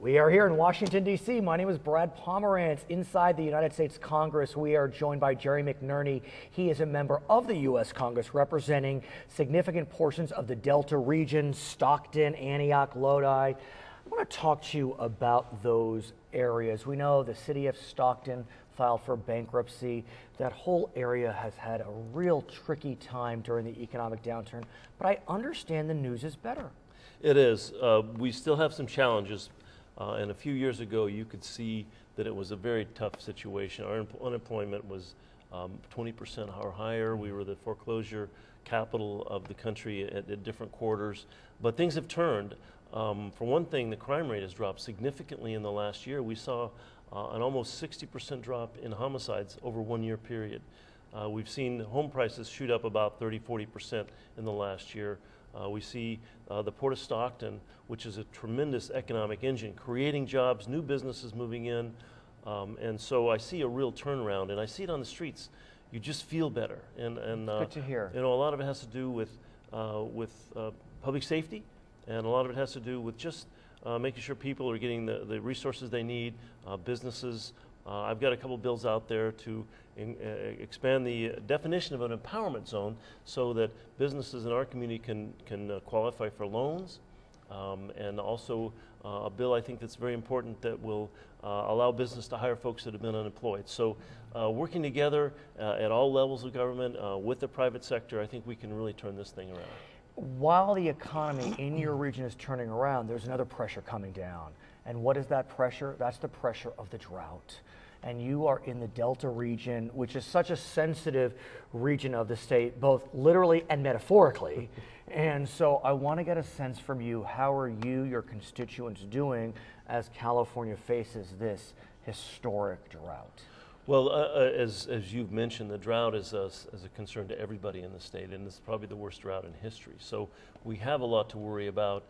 We are here in Washington, D.C. My name is Brad Pomerance. Inside the United States Congress, we are joined by Jerry McNerney. He is a member of the U.S. Congress representing significant portions of the Delta region, Stockton, Antioch, Lodi. I want to talk to you about those areas. We know the city of Stockton filed for bankruptcy. That whole area has had a real tricky time during the economic downturn, but I understand the news is better. It is. We still have some challenges. And a few years ago, you could see that it was a very tough situation. Our unemployment was 20% or higher. We were the foreclosure capital of the country at different quarters. But things have turned. For one thing, the crime rate has dropped significantly in the last year. We saw an almost 60% drop in homicides over a 1-year period. We've seen home prices shoot up about 30–40% in the last year. We see the Port of Stockton, which is a tremendous economic engine, creating jobs, new businesses moving in, and so I see a real turnaround, and I see it on the streets. You just feel better, and good to hear. You know, a lot of it has to do with public safety, and a lot of it has to do with just making sure people are getting the resources they need, businesses. I've got a couple bills out there to expand the definition of an empowerment zone so that businesses in our community can qualify for loans, and also a bill I think that's very important that will allow business to hire folks that have been unemployed. So working together at all levels of government with the private sector, I think we can really turn this thing around. While the economy in your region is turning around, there's another pressure coming down. And what is that pressure? That's the pressure of the drought. And you are in the Delta region, which is such a sensitive region of the state, both literally and metaphorically. And so I want to get a sense from you, how are you, your constituents, doing as California faces this historic drought? Well, as you've mentioned, the drought is a concern to everybody in the state, and it's probably the worst drought in history. So we have a lot to worry about.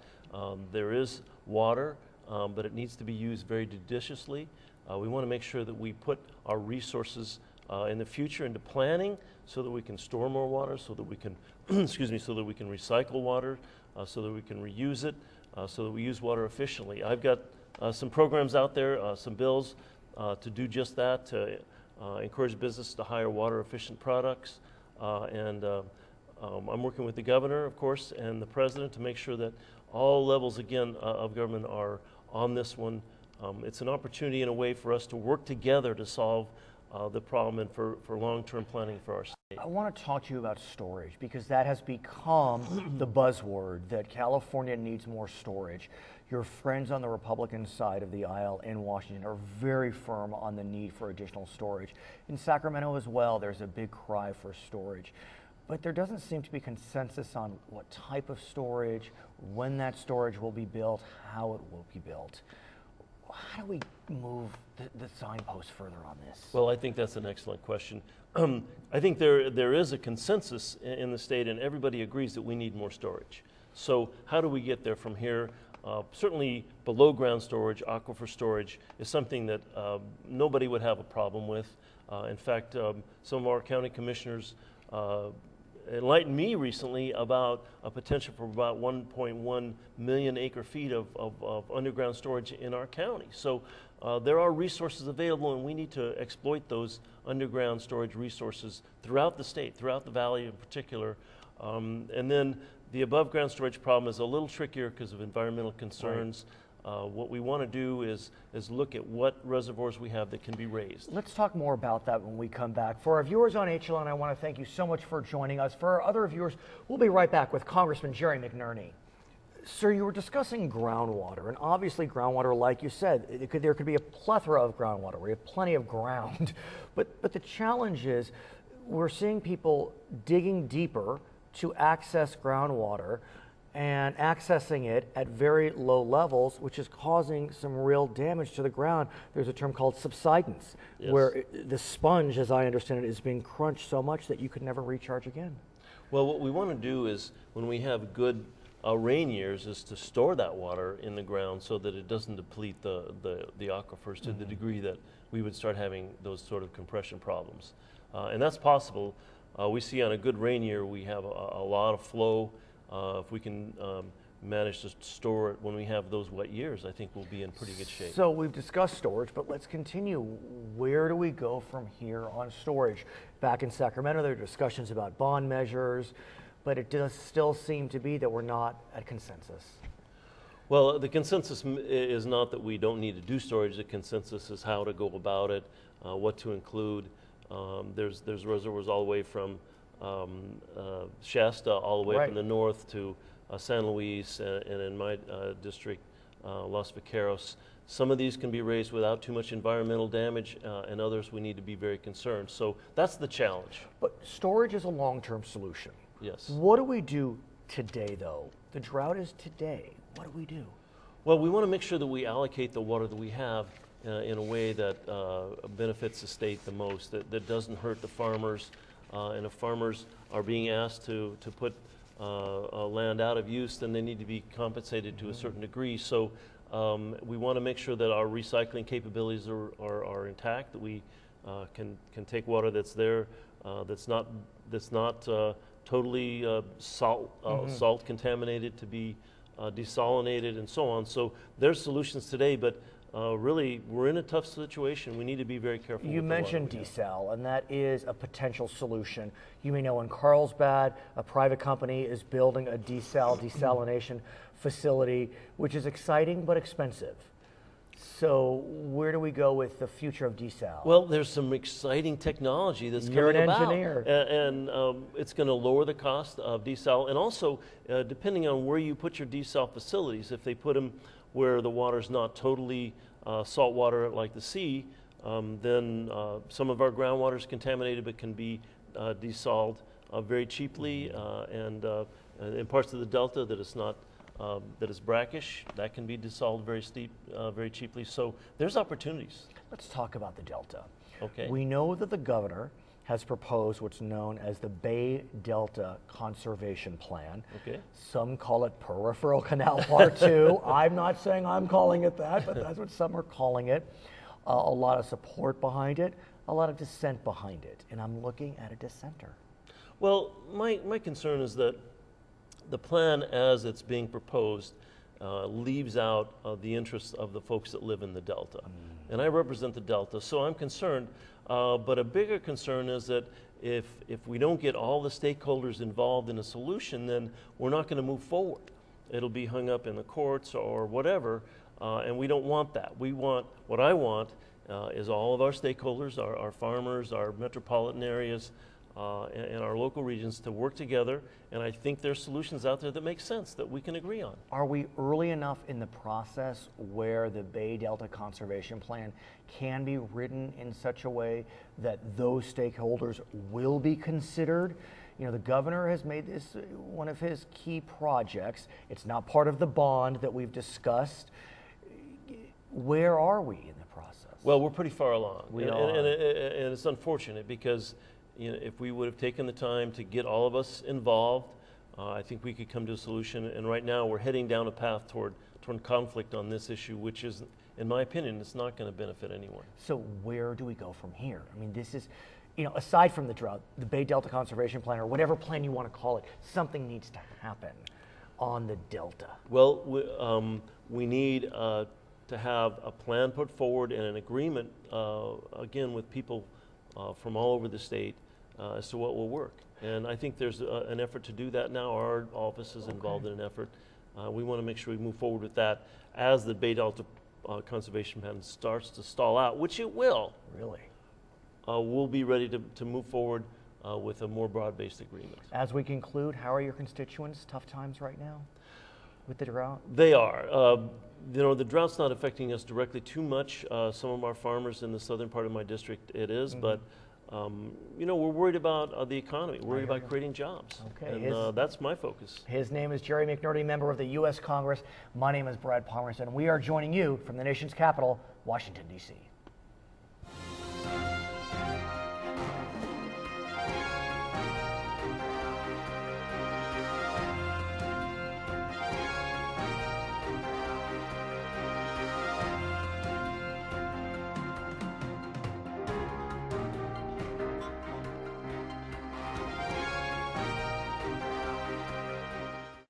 There is water, but it needs to be used very judiciously. We want to make sure that we put our resources in the future into planning so that we can store more water, so that we can, excuse me, so that we can recycle water, so that we can reuse it, so that we use water efficiently. I've got some programs out there, some bills to do just that, to encourage business to hire water efficient products. And I'm working with the governor, of course, and the president to make sure that all levels, again, of government are on this one. It's an opportunity in a way for us to work together to solve the problem and for long-term planning for our state. I want to talk to you about storage because that has become the buzzword, that California needs more storage. Your friends on the Republican side of the aisle in Washington are very firm on the need for additional storage. In Sacramento as well, there's a big cry for storage. But there doesn't seem to be consensus on what type of storage, when that storage will be built, how it will be built. How do we move the signpost further on this? Well, I think that's an excellent question. I think there is a consensus in the state, and everybody agrees that we need more storage. So how do we get there from here? Certainly below ground storage, aquifer storage, is something that nobody would have a problem with. In fact, some of our county commissioners enlightened me recently about a potential for about 1.1 million acre feet of underground storage in our county. So there are resources available, and we need to exploit those underground storage resources throughout the state, throughout the valley in particular. And then the above ground storage problem is a little trickier because of environmental concerns. Right. What we want to do is look at what reservoirs we have that can be raised. Let's talk more about that when we come back. For our viewers on HLN, I want to thank you so much for joining us. For our other viewers, we'll be right back with Congressman Jerry McNerney. Sir, you were discussing groundwater, and obviously groundwater, like you said, there could be a plethora of groundwater. We have plenty of ground. But the challenge is we're seeing people digging deeper to access groundwater and accessing it at very low levels, which is causing some real damage to the ground. There's a term called subsidence, yes, where the sponge, as I understand it, is being crunched so much that you could never recharge again. Well, what we want to do is, when we have good rain years, is to store that water in the ground so that it doesn't deplete the aquifers to the degree that we would start having those sort of compression problems. And that's possible. We see on a good rain year, we have a lot of flow. If we can manage to store it when we have those wet years, I think we'll be in pretty good shape. So we've discussed storage, but let's continue. Where do we go from here on storage? Back in Sacramento, there are discussions about bond measures, but it does still seem to be that we're not at consensus. Well, the consensus is not that we don't need to do storage. The consensus is how to go about it, what to include. There's reservoirs all the way from Shasta all the way up in the north to San Luis, and in my district, Los Vaqueros. Some of these can be raised without too much environmental damage, and others we need to be very concerned. So that's the challenge. But storage is a long-term solution. Yes. What do we do today, though? The drought is today. What do we do? Well, we want to make sure that we allocate the water that we have in a way that benefits the state the most, that doesn't hurt the farmers. And if farmers are being asked to put land out of use, then they need to be compensated to a certain degree. So we want to make sure that our recycling capabilities are intact, that we can take water that's there, that's not totally salt contaminated, to be desalinated and so on. So there's solutions today, but really we're in a tough situation. We need to be very careful. You mentioned desal, and that is a potential solution. You may know in Carlsbad, a private company is building a desalination facility, which is exciting but expensive. So where do we go with the future of desal? Well, there's some exciting technology that's coming about. You're an engineer. And it's going to lower the cost of desal. And also, depending on where you put your desal facilities, if they put them where the water's not totally salt water like the sea, then some of our groundwater is contaminated but can be desaled very cheaply. And in parts of the delta that it's not that is brackish, that can be desaled very cheaply. So there's opportunities. Let's talk about the Delta. Okay. We know that the governor has proposed what's known as the Bay Delta Conservation Plan. Okay. Some call it Peripheral Canal Part 2. I'm not saying I'm calling it that, but that's what some are calling it. A lot of support behind it, a lot of dissent behind it, and I'm looking at a dissenter. Well, my concern is that the plan as it's being proposed leaves out the interests of the folks that live in the Delta. And I represent the Delta, so I'm concerned. But a bigger concern is that if we don't get all the stakeholders involved in a solution, then we're not going to move forward. It'll be hung up in the courts or whatever, and we don't want that. What I want is all of our stakeholders, our farmers, our metropolitan areas, and our local regions to work together, and I think there's solutions out there that make sense, that we can agree on. Are we early enough in the process where the Bay Delta Conservation Plan can be written in such a way that those stakeholders will be considered? You know, the governor has made this one of his key projects. It's not part of the bond that we've discussed. Where are we in the process? Well, we're pretty far along. We are. And it's unfortunate because if we would have taken the time to get all of us involved, I think we could come to a solution. And right now we're heading down a path toward conflict on this issue, which is, in my opinion, it's not going to benefit anyone. So where do we go from here? I mean, this is, aside from the drought, the Bay Delta Conservation Plan, or whatever plan you want to call it, something needs to happen on the Delta. Well, we need to have a plan put forward and an agreement, again, with people from all over the state as to what will work. And I think there's an effort to do that now. Our office is involved in an effort. We want to make sure we move forward with that as the Bay Delta Conservation Plan starts to stall out, which it will. Really? We'll be ready to move forward with a more broad-based agreement. As we conclude, how are your constituents? Tough times right now with the drought? They are. The drought's not affecting us directly too much. Some of our farmers in the southern part of my district, it is, but we're worried about the economy, worried about creating jobs. Okay. And that's my focus. His name is Jerry McNerney, member of the U.S. Congress. My name is Brad Pomerance, and we are joining you from the nation's capital, Washington, D.C.